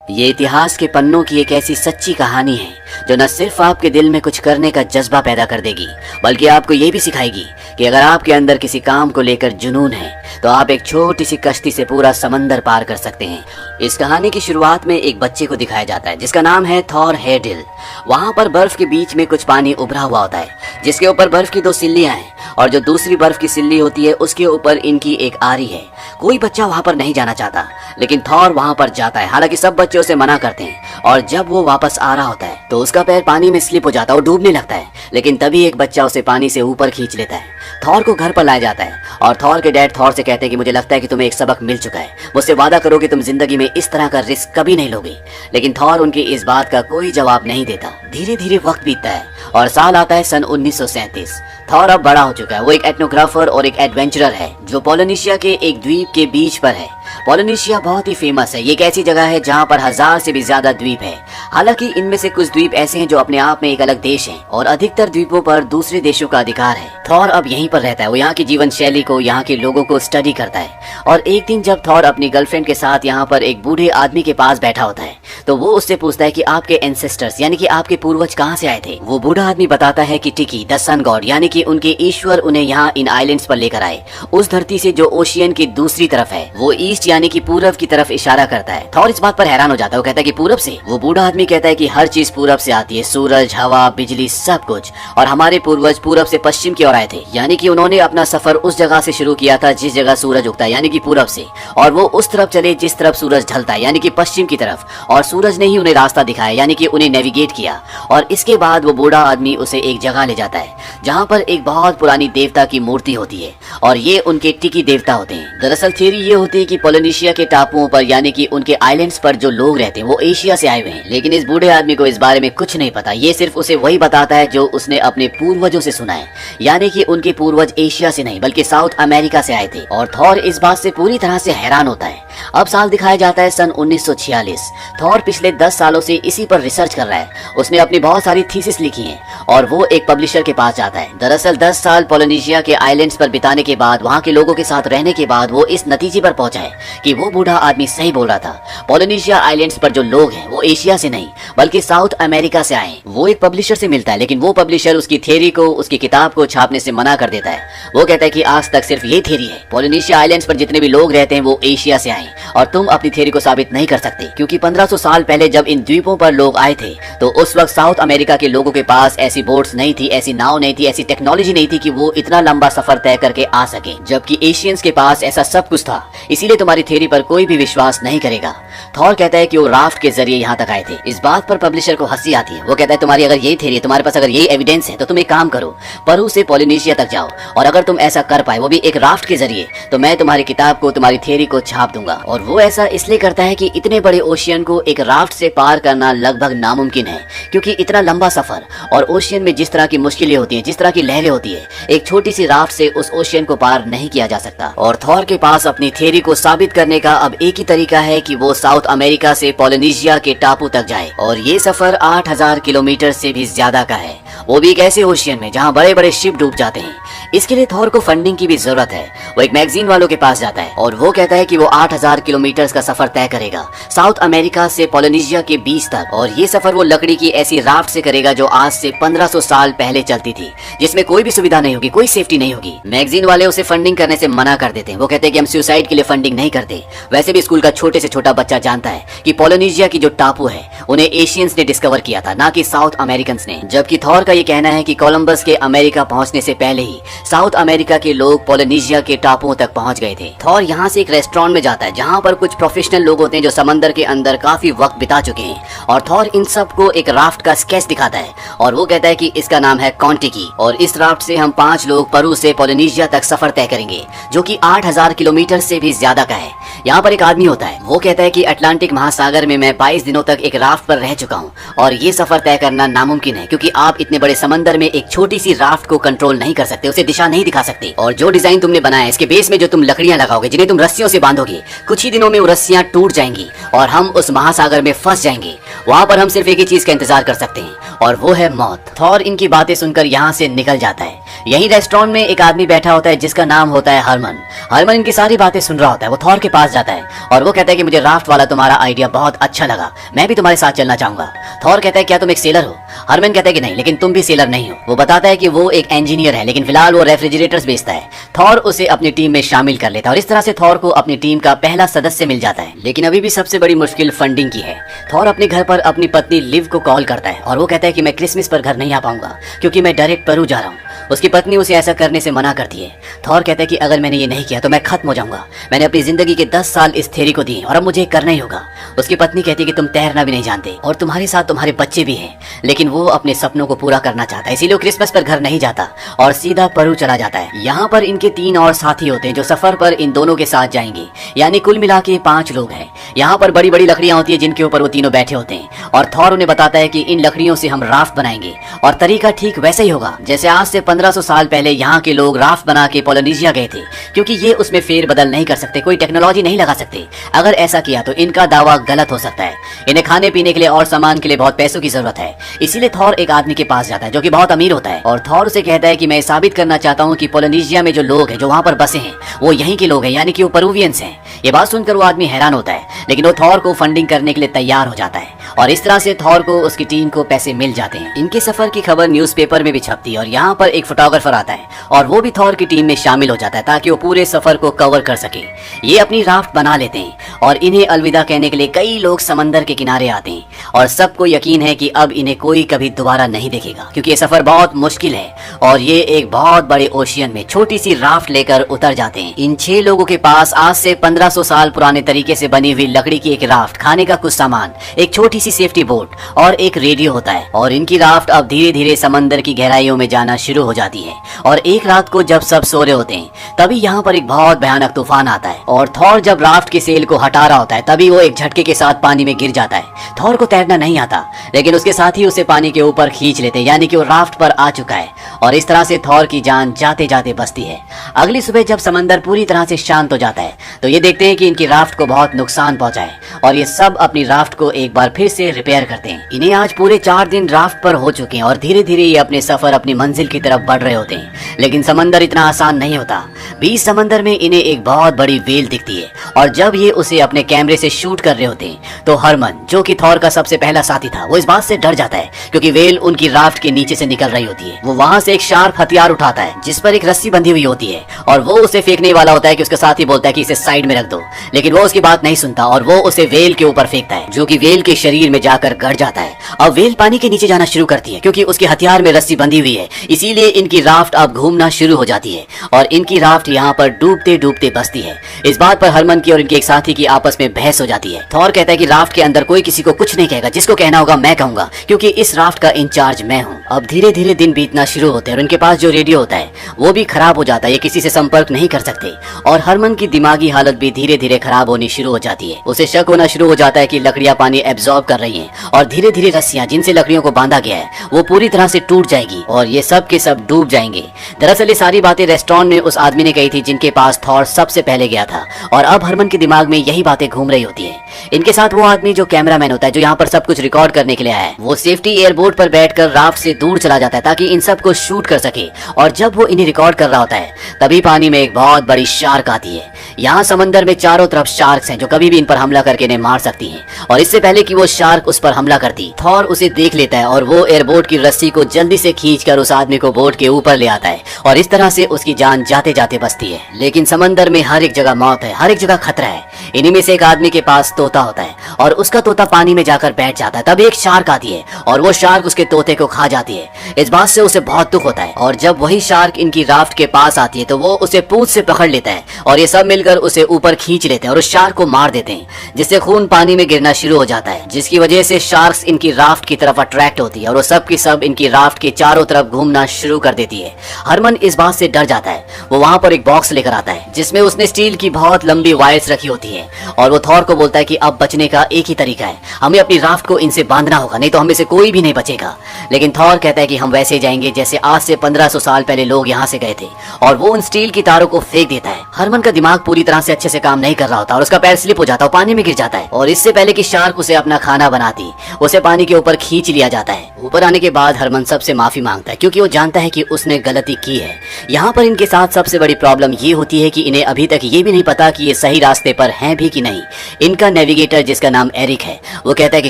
ये इतिहास के पन्नों की एक ऐसी सच्ची कहानी है जो न सिर्फ आपके दिल में कुछ करने का जज्बा पैदा कर देगी, बल्कि आपको ये भी सिखाएगी कि अगर आपके अंदर किसी काम को लेकर जुनून है तो आप एक छोटी सी कश्ती से पूरा समंदर पार कर सकते हैं। इस कहानी की शुरुआत में एक बच्चे को दिखाया जाता है जिसका नाम है थॉर हेडिल। वहाँ पर बर्फ के बीच में कुछ पानी उभरा हुआ होता है जिसके ऊपर बर्फ की दो सिल्लियां हैं और जो दूसरी बर्फ की सिल्ली होती है उसके ऊपर इनकी एक आरी है। कोई बच्चा वहाँ पर नहीं जाना चाहता, लेकिन थॉर वहाँ पर जाता है। हालांकि सब बच्चे उसे मना करते हैं और जब वो वापस आ रहा होता है तो उसका पैर पानी में स्लिप हो जाता है और डूबने लगता है। लेकिन तभी एक बच्चा उसे पानी से ऊपर खींच लेता है। थॉर को घर पर लाया जाता है और थॉर के डैड थॉर से कहते हैं कि मुझे लगता है कि तुम्हें एक सबक मिल चुका है, मुझसे वादा करो कि तुम जिंदगी में इस तरह का रिस्क कभी नहीं लोगे। लेकिन थॉर उनकी इस बात का कोई जवाब नहीं देता। धीरे धीरे वक्त बीतता है और साल आता है सन 1937। थॉर अब बड़ा हो चुका है। वो एक एथनोग्राफर और एक एडवेंचरर है जो पोलिनेशिया के एक द्वीप के बीच पर है। पोलिनेशिया बहुत ही फेमस है। ये एक ऐसी जगह है जहाँ पर 1000 से भी ज्यादा द्वीप है। हालांकि इनमें से कुछ द्वीप ऐसे हैं जो अपने आप में एक अलग देश हैं और अधिकतर द्वीपों पर दूसरे देशों का अधिकार है। थॉर अब यहीं पर रहता है। वो यहाँ की जीवन शैली को, यहाँ के लोगों को स्टडी करता है। और एक दिन जब थॉर अपनी गर्लफ्रेंड के साथ यहाँ पर एक बूढ़े आदमी के पास बैठा होता है तो वो उससे पूछता है कि आपके एंसेस्टर्स यानी कि आपके पूर्वज कहाँ से आए थे। वो बूढ़ा आदमी बताता है कि टिकी द सन गॉड यानी कि उनके ईश्वर उन्हें यहाँ इन आइलैंड्स पर लेकर आए, उस धरती से जो ओशियन की दूसरी तरफ है। वो ईस्ट यानी कि पूरब की तरफ इशारा करता है। थॉर इस बात पर हैरान हो जाता है। वो कहता है कि पूरब से? वो बूढ़ा आदमी कहता है कि हर चीज पूरब से आती है, सूरज, हवा, बिजली, सब कुछ। और हमारे पूर्वज पूरब से पश्चिम की ओर आए थे, यानी कि उन्होंने अपना सफर उस जगह से शुरू किया था जिस जगह सूरज उगता है यानी कि पूरब से, और वो उस तरफ चले जिस तरफ सूरज ढलता है यानी कि पश्चिम की तरफ। और सूरज ने ही उन्हें रास्ता दिखाया यानी कि उन्हें नेविगेट किया। और इसके बाद वो बूढ़ा आदमी उसे एक जगह ले जाता है जहाँ पर एक बहुत पुरानी देवता की मूर्ति होती है और ये उनके टिकी देवता होते हैं। दरअसल थ्योरी ये होती है कि पोलिनेशिया के टापुओं पर यानी कि उनके आइलैंड्स पर जो लोग रहते हैं वो एशिया से आए हुए हैं। लेकिन इस बूढ़े आदमी को इस बारे में कुछ नहीं पता। ये सिर्फ उसे वही बताता है जो उसने अपने पूर्वजों से सुना है, यानी कि उनके पूर्वज एशिया से नहीं बल्कि साउथ अमेरिका से आए थे। और थॉर इस बात से पूरी तरह से हैरान होता है। अब साल दिखाया जाता है सन 1946। थॉर पिछले 10 सालों से इसी पर रिसर्च कर रहा है। उसने अपनी बहुत सारी थीसिस लिखी हैं और वो एक पब्लिशर के पास जाता है। दरअसल 10 साल पोलिनेशिया के आइलैंड्स पर बिताने के बाद, वहाँ के लोगों के साथ रहने के बाद वो इस नतीजे पर पहुंचा है कि वो बूढ़ा आदमी सही बोल रहा था। पोलिनेशिया आइलैंड्स पर जो लोग हैं वो एशिया से नहीं बल्कि साउथ अमेरिका से आए। वो एक पब्लिशर से मिलता है, लेकिन वो पब्लिशर उसकी थ्योरी को, उसकी किताब को छापने से मना कर देता है। वो कहता है कि आज तक सिर्फ ये थ्योरी है, पोलिनेशिया आइलैंड्स पर जितने भी लोग रहते हैं वो एशिया से आए और तुम अपनी थ्योरी को साबित नहीं कर सकते, क्योंकि 1500 साल पहले जब इन द्वीपों पर लोग आए थे तो उस वक्त साउथ अमेरिका के लोगों के पास ऐसी बोट्स नहीं थी, ऐसी नाव नहीं थी, ऐसी टेक्नोलॉजी नहीं थी कि वो इतना लंबा सफर तय करके आ सके, जबकि एशियंस के पास ऐसा सब कुछ था। इसीलिए तुम्हारी थ्योरी पर कोई भी विश्वास नहीं करेगा। थॉर कहता है कि वो राफ्ट के जरिए यहाँ तक आए थे। इस बात पर पब्लिशर को हंसी आती है। वो कहता है तुम्हारी अगर यही थ्योरी है, तुम्हारे पास अगर यही एविडेंस है तो तुम एक काम करो, परू से पोलिनेशिया तक जाओ और अगर तुम ऐसा कर पाए, वो भी एक राफ्ट के जरिए, तो मैं तुम्हारी किताब को, तुम्हारी थ्योरी को छाप दूंगा। और वो ऐसा इसलिए करता है कि इतने बड़े ओशियन को एक राफ्ट से पार करना लगभग नामुमकिन है, क्योंकि इतना लंबा सफर और ओशियन में जिस तरह की मुश्किलें होती हैं, जिस तरह की लहरें होती है, एक छोटी सी राफ्ट से उस ओशियन को पार नहीं किया जा सकता। और थॉर के पास अपनी थ्योरी को साबित करने का अब एक ही तरीका है कि वो साउथ अमेरिका से पोलिनेशिया के टापू तक जाए। और ये सफर 8000 किलोमीटर से भी ज्यादा का है, वो भी एक ऐसे ओशियन में जहाँ बड़े बड़े शिप डूब जाते हैं। इसके लिए थॉर को फंडिंग की भी जरूरत है। वो एक मैगजीन वालों के पास जाता है और वो कहता है कि वो 8000 किलोमीटर का सफर तय करेगा साउथ अमेरिका से पोलिनेशिया के बीच तक। और ये सफर वो लकड़ी की ऐसी राफ्ट से करेगा जो आज से 1500 साल पहले चलती थी, जिसमें कोई भी सुविधा नहीं होगी, कोई सेफ्टी नहीं होगी। मैगजीन वाले उसे फंडिंग करने से मना कर देते हैं। वो कहते हैं कि हम सुसाइड के लिए फंडिंग नहीं करते। वैसे भी स्कूल का छोटे से छोटा बच्चा जानता है कि पोलिनेशिया की जो टापू है उन्हें एशियंस ने डिस्कवर किया था, ना कि साउथ अमेरिकन ने। जबकि थॉर का ये कहना है कि कोलंबस के अमेरिका पहुंचने से पहले ही साउथ अमेरिका के लोग पोलिनेशिया के टापुओं तक पहुंच गए थे। थॉर यहाँ से एक रेस्टोरेंट में जाता है जहाँ पर कुछ प्रोफेशनल लोग होते हैं जो समंदर के अंदर काफी वक्त बिता चुके हैं। और थॉर इन सब को एक राफ्ट का स्केच दिखाता है और वो कहता है कि इसका नाम है कॉन्टिकी और इस राफ्ट से हम 5 लोग परू से पोलिनेशिया तक सफर तय करेंगे, जो कि 8000 किलोमीटर से भी ज्यादा का है। यहाँ पर एक आदमी होता है, वो कहता है कि अटलांटिक महासागर में मैं 22 दिनों तक एक राफ्ट पर रह चुका हूँ और ये सफर तय करना नामुमकिन है, क्योंकि आप इतने बड़े समंदर में एक छोटी सी राफ्ट को कंट्रोल नहीं कर सकते, उसे दिशा नहीं दिखा सकते। और जो डिजाइन तुमने बनाया है, इसके बेस में जो तुम लकड़ियां लगाओगे, जिन्हें तुम रस्सियों से बांधोगे, कुछ ही दिनों में वो रस्सियां टूट जाएंगी और हम उस महासागर में फंस जाएंगे। वहाँ पर हम सिर्फ एक ही चीज का इंतजार कर सकते हैं और वो है मौत। थॉर इनकी बातें सुनकर यहाँ से निकल जाता है, यही रेस्टोरेंट में एक आदमी बैठा होता है जिसका नाम होता है हरमन। हरमन इनकी सारी बातें सुन रहा होता है। वो थॉर के पास जाता है और वो कहता है कि मुझे राफ्ट वाला तुम्हारा आइडिया बहुत अच्छा लगा, मैं भी तुम्हारे साथ चलना चाहूंगा। थॉर कहता है क्या तुम एक सेलर हो? हरमन कहता है कि नहीं, लेकिन तुम भी सेलर नहीं हो। वो बताता है कि वो एक इंजीनियर है, लेकिन फिलहाल वो रेफ्रिजरेटर्स बेचता है। थॉर उसे अपनी टीम में शामिल कर लेता है और इस तरह से थॉर को अपनी टीम का पहला सदस्य मिल जाता है। लेकिन अभी भी सबसे बड़ी मुश्किल फंडिंग की है। थॉर अपने घर पर अपनी पत्नी लिव को कॉल करता है और वो कहता है कि मैं क्रिसमस पर घर नहीं आ पाऊंगा क्योंकि मैं डायरेक्ट पेरू जा रहा हूँ। उसकी पत्नी उसे ऐसा करने से मना करती है। थॉर कहता है कि अगर मैंने ये नहीं किया तो मैं खत्म हो जाऊंगा। मैंने अपनी जिंदगी के 10 साल इस थ्योरी को दिए और अब मुझे करना ही होगा। उसकी पत्नी कहती है कि तुम तैरना भी नहीं जानते और तुम्हारे साथ तुम्हारे बच्चे भी हैं, लेकिन वो अपने सपनों को पूरा करना चाहता है, इसीलिए वो क्रिसमस पर घर नहीं जाता और सीधा पेरू चला जाता है। यहाँ पर इनके 3 और साथी होते हैं जो सफर पर इन दोनों के साथ जाएंगे, यानी कुल मिला के 5 लोग हैं। यहाँ पर बड़ी बड़ी लकड़ियां होती है जिनके ऊपर वो तीनों बैठे होते हैं और थॉर उन्हें बताता है कि इन लकड़ियों से हम राफ्ट बनाएंगे और तरीका ठीक वैसे ही होगा जैसे आज से 1500 साल पहले यहाँ के लोग राफ्ट बना के पोलिनेशिया गए थे, क्योंकि ये उसमें फेर बदल नहीं कर सकते, कोई टेक्नोलॉजी नहीं लगा सकते। अगर ऐसा किया तो इनका दावा गलत हो सकता है। इन्हें खाने पीने के लिए और सामान के लिए बहुत पैसों की जरूरत है, इसीलिए थॉर एक आदमी के पास जाता है जो कि बहुत अमीर होता है और थॉर उसे कहता है कि मैं साबित करना चाहता हूँ कि पोलिनेशिया में जो लोग हैं जो वहाँ पर बसे हैं वो यहीं के लोग हैं, यानी कि वो पेरुवियंस हैं। ये बात सुनकर वो आदमी हैरान होता है, लेकिन वो थॉर को फंडिंग करने के लिए तैयार हो जाता है और इस तरह से थॉर को उसकी टीम को पैसे मिल जाते हैं। इनके सफर की खबर न्यूज़पेपर में भी छपती है और यहाँ पर एक फोटोग्राफर आता है और वो भी थॉर की टीम में शामिल हो जाता है ताकि वो पूरे सफर को कवर कर सके। ये अपनी राफ्ट बना लेते हैं और इन्हें अलविदा कहने के लिए कई लोग समंदर के किनारे आते हैं और सबको यकीन है कि अब इन्हें कोई कभी दोबारा नहीं देखेगा, क्योंकि ये सफर बहुत मुश्किल है और ये एक बहुत बड़े ओशियन में छोटी सी राफ्ट लेकर उतर जाते हैं। इन 6 लोगों के पास आज से 1500 साल पुराने तरीके से बनी हुई लकड़ी की एक राफ्ट, खाने का कुछ सामान, एक छोटी सी सेफ्टी बोट और एक रेडियो होता है और इनकी राफ्ट अब धीरे धीरे समंदर की गहराइयों में जाना शुरू हो जाती है। और एक रात को जब सब सो रहे होते हैं तभी यहाँ पर एक बहुत भयानक तूफान आता है और थॉर जब राफ्ट के सेल को हटा रहा होता है तभी वो एक झटके के साथ पानी में गिर जाता है। थॉर को तैरना नहीं आता, लेकिन उसके साथी उसे पानी के ऊपर खींच लेते हैं, यानी कि वो राफ्ट पर आ चुका है और इस तरह से थॉर की जान जाते जाते बचती है। अगली सुबह जब समंदर पूरी तरह से शांत हो जाता है तो ये देखते हैं कि इनकी राफ्ट को बहुत नुकसान पहुंचा है और ये सब अपनी राफ्ट को एक बार फिर से रिपेयर करते हैं। इन्हें आज पूरे 4 दिन राफ्ट पर हो चुके हैं और धीरे धीरे ये अपने सफर अपनी मंजिल की तरफ बढ़ रहे होते हैं, लेकिन समंदर इतना आसान नहीं होता। बीच समंदर में इन्हें एक बहुत बड़ी वेल दिखती है और जब ये उसे अपने कैमरे से शूट कर रहे होते हैं तो हरमन, जो कि थॉर का सबसे पहला साथी था, वो इस बात से डर जाता है क्योंकि वेल उनकी राफ्ट के नीचे से निकल रही होती है। वो वहां से एक शार्प हथियार उठाता है जिस पर एक रस्सी बंधी हुई होती है और वो उसे फेंकने वाला होता है कि उसका साथी बोलता है कि इसे साइड में रख दो, लेकिन वो उसकी बात नहीं सुनता और वो उसे वेल के ऊपर फेंकता है जो कि वेल के शरीर में जाकर गड़ जाता है। अब वेल पानी के नीचे जाना शुरू करती है क्योंकि उसके हथियार में रस्सी बंधी हुई है, इसीलिए इनकी राफ्ट अब घूमना शुरू हो जाती है और इनकी राफ्ट यहाँ पर डूबते डूबते बसती है। इस बात पर हरमन की और इनके एक साथी की आपस में बहस हो जाती है। थॉर कहता है कि राफ्ट के अंदर कोई किसी को कुछ नहीं कहेगा, जिसको कहना होगा मैं कहूंगा, क्योंकि इस राफ्ट का इंचार्ज मैं हूँ। अब धीरे धीरे दिन बीतना शुरू होते हैं और उनके पास जो रेडियो होता है वो भी खराब हो जाता है, ये किसी से संपर्क नहीं कर सकते और हरमन की दिमागी हालत भी धीरे धीरे खराब होनी शुरू हो जाती है। उसे शक होना शुरू हो जाता है कि लकड़ियां पानी एब्जॉर्ब कर रही हैं और धीरे धीरे रस्सियां जिनसे लकड़ियों को बांधा गया है वो पूरी तरह से टूट जाएगी और ये सब के सब डूब जाएंगे। दरअसल ये सारी बातें रेस्टोरेंट में उस आदमी ने कही थी जिनके पास थॉर सबसे पहले गया था और अब हरमन के दिमाग में यही बातें घूम रही होती है। इनके साथ वो आदमी जो कैमरामैन होता है, जो यहाँ पर सब कुछ रिकॉर्ड करने के लिए आया है, वो सेफ्टी एयरबोट पर बैठकर राफ्ट से दूर चला जाता है ताकि इन सब को शूट कर सके। और जब वो इन्हें रिकॉर्ड कर रहा होता है तभी पानी में एक बहुत बड़ी शार्क आती है। यहाँ समंदर में चारों तरफ शार्क्स हैं जो कभी भी इन पर हमला करके इन्हें मार सकती हैं और इससे पहले कि वो शार्क उस पर हमला करती, थॉर उसे देख लेता है और वो एयरबोट की रस्सी को जल्दी से खींचकर उस आदमी को बोट के ऊपर ले आता है और इस तरह से उसकी जान जाते जाते बचती है। लेकिन समंदर में हर एक जगह मौत है, हर एक जगह खतरा है। इन्हीं में से एक आदमी के पास तोता होता है और उसका तोता पानी में जाकर बैठ जाता है। तब एक शार्क आती है और वो शार्क उसके तोते को खा जाती है। इस बात से उसे बहुत दुख होता है और जब वही शार्क इनकी राफ्ट के पास आती है तो वो उसे पूंछ से पकड़ लेता है और ये सब मिलकर उसे ऊपर खींच लेते हैं और उस शार्क को मार देते हैं, जिससे खून पानी में गिरना शुरू हो जाता है, जिसकी वजह से शार्क्स इनकी राफ्ट की तरफ अट्रैक्ट होती है और वो सब की सब इनकी राफ्ट के चारों तरफ घूमना शुरू कर देती है। हरमन इस बात से डर जाता है। वो वहां पर एक बॉक्स लेकर आता है जिसमें उसने स्टील की बहुत लंबी वायर्स रखी होती है और वो थॉर को बोलता है कि अब बचने का एक ही तरीका है, हमें अपनी राफ्ट को इनसे बांधना होगा, नहीं तो हमें से कोई भी नहीं बचेगा। लेकिन थॉर कहता है कि हम वैसे जाएंगे जैसे आज से 1500 साल पहले लोग यहाँ से गए थे और वो उन स्टील की तारों को फेंक देता है। हरमन का दिमाग पूरी तरह से अच्छे से काम नहीं कर रहा होता और उसका पैर स्लिप हो जाता है, पानी में गिर जाता है और इससे पहले कि शार्क उसे अपना खाना बनाती उसे पानी के ऊपर खींच लिया जाता है। ऊपर आने के बाद हरमन सबसे माफी मांगता है क्योंकि वो जानता है कि उसने गलती की है। यहाँ पर इनके साथ सबसे बड़ी प्रॉब्लम ये होती है कि इन्हें अभी तक ये भी नहीं पता कि ये सही रास्ते पर हैं भी कि नहीं। इनका नेविगेटर जिसका नाम एरिक है वो कहता है कि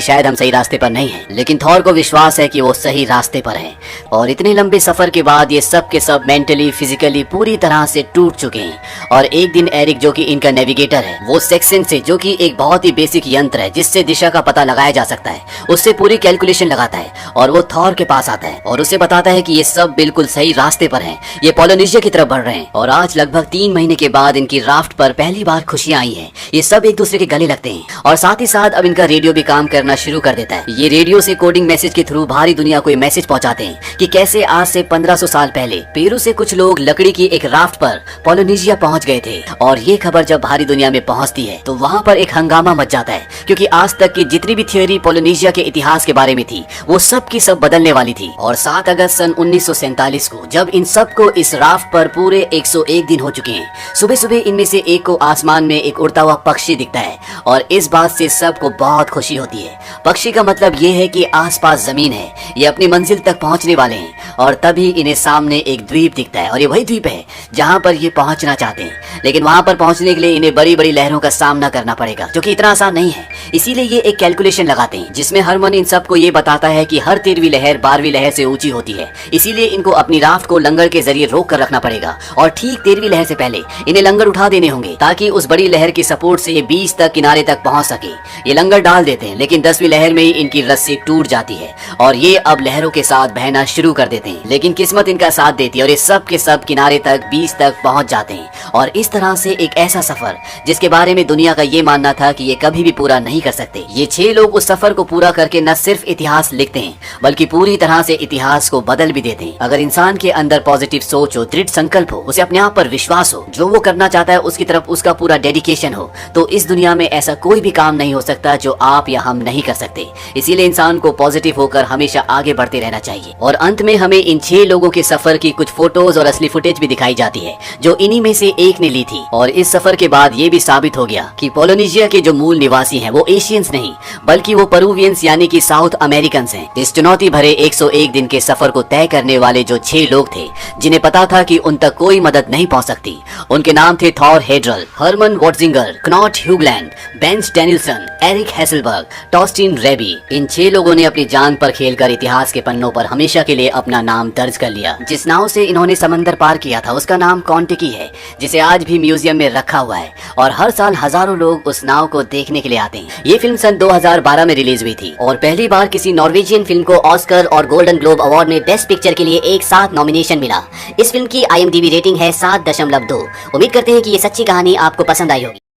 शायद हम सही रास्ते पर नहीं हैं, लेकिन थॉर को विश्वास है कि वो सही रास्ते पर है। और इतने लंबे सफर के बाद ये सब के सब मेंटली फिजिकली पूरी तरह से टूट चुके हैं। और एक दिन एरिक जो कि इनका नेविगेटर है वो सेक्शन से, जो कि एक बहुत ही बेसिक यंत्र है जिससे दिशा का पता लगाया जा सकता है, उससे पूरी कैलकुलेशन लगाता है और वो थॉर के पास आता है और उसे बताता है कि ये सब बिल्कुल सही रास्ते पर हैं, ये पोलिनेशिया की तरफ बढ़ रहे हैं। और आज लगभग 3 महीने के बाद इनकी राफ्ट पर पहली बार खुशियां आई हैं। ये सब एक दूसरे के गले लगते हैं और साथ ही साथ अब इनका रेडियो भी काम करना शुरू कर देता है। ये रेडियो से कोडिंग मैसेज के थ्रू बाहरी दुनिया को ये मैसेज पहुंचाते हैं कि कैसे आज से 1500 साल पहले पेरू से कुछ लोग लकड़ी की एक राफ्ट पर पोलिनेशिया पहुंच गए थे। और ये खबर जब बाहरी दुनिया में पहुंचती है तो वहाँ पर एक हंगामा मच जाता है क्योंकि आज तक की जितनी भी थियोरी पोलिनेशिया के इतिहास के बारे में थी वो सब की सब बदलने वाली थी। और 7 अगस्त सन 1947 को जब इन सब को इस राफ्ट पर पूरे 101 दिन हो चुके हैं, सुबह सुबह इनमें से एक को आसमान में एक उड़ता हुआ पक्षी दिखता है और इस बात से सबको बहुत खुशी होती है। पक्षी का मतलब ये है कि आसपास जमीन है, ये अपनी मंजिल तक पहुंचने वाले हैं। और तभी इन्हें सामने एक द्वीप दिखता है और ये वही द्वीप है जहां पर ये पहुंचना चाहते हैं, लेकिन वहां पर पहुंचने के लिए इन्हें बड़ी बड़ी लहरों का सामना करना पड़ेगा जो कि इतना आसान नहीं है। इसीलिए ये एक कैलकुलेशन लगाते हैं जिसमें हरमन इन सबको ये बताता है कि हर 13वीं लहर 12वीं लहर से ऊंची होती है, इसीलिए इनको अपनी राफ्ट को लंगर के जरिए रोक कर रखना पड़ेगा और ठीक 13वीं लहर से पहले इन्हें लंगर उठा देने होंगे ताकि उस बड़ी लहर की सपोर्ट से ये बीच तक किनारे तक पहुंच सके। ये लंगर डाल देते हैं लेकिन 10वीं लहर में ही इनकी रस्सी टूट जाती है और ये अब लहरों के साथ बहना शुरू कर देते हैं। लेकिन किस्मत इनका साथ देती है और ये सब के सब किनारे तक बीच तक पहुंच जाते हैं। और इस तरह से एक ऐसा सफर जिसके बारे में दुनिया का ये मानना था कि ये कभी भी पूरा नहीं कर सकते, ये 6 लोग उस सफर को पूरा करके न सिर्फ इतिहास लिखते हैं बल्कि पूरी तरह से इतिहास को बदल भी देते हैं। अगर इंसान के अंदर पॉजिटिव सोच हो, दृढ़ संकल्प हो, उसे अपने आप पर विश्वास हो, जो वो करना चाहता है उसकी तरफ उसका पूरा डेडिकेशन हो, तो इस दुनिया में ऐसा कोई भी काम नहीं हो सकता जो आप या हम नहीं कर सकते। इसीलिए इंसान को पॉजिटिव होकर हमेशा आगे बढ़ते रहना चाहिए। और अंत में हमें इन 6 लोगों के सफर की कुछ फोटोज और असली फुटेज भी दिखाई जाती है जो इन्हीं में से एक ने ली थी। और इस सफर के बाद ये भी साबित हो गया कि पोलिनेशिया के जो मूल निवासी हैं वो एशियंस नहीं बल्कि वो पेरुवियंस यानी कि साउथ अमेरिकन हैं। इस चुनौती भरे 101 दिन के सफर को तय करने वाले जो 6 लोग थे जिन्हें पता था कि उन तक कोई मदद नहीं पहुंच सकती, उनके नाम थे थॉर हेड्रल, हरमन वॉटजिंगर, क्नॉट ह्यूगलैंड, बेंस डेनिल्सन, एरिक हेसलबर्ग, टॉस्टिन रेबी। इन 6 लोगों ने अपनी जान पर खेलकर इतिहास के पन्नों पर हमेशा के लिए अपना नाम दर्ज कर लिया। जिस नाव से इन्होंने समंदर पार किया था उसका नाम कॉन्टिकी है, जिसे आज भी म्यूजियम में रखा हुआ है और हर साल हजारों लोग उस नाव को देखने के लिए आते हैं। ये फिल्म सन 2012 में रिलीज हुई थी और पहली बार किसी नॉर्वेजियन फिल्म को ऑस्कर और गोल्डन ग्लोब अवार्ड में बेस्ट पिक्चर के लिए एक साथ नॉमिनेशन मिला। इस फिल्म की IMDb रेटिंग है 7.2। उम्मीद करते हैं कि ये सच्ची कहानी आपको पसंद आई होगी।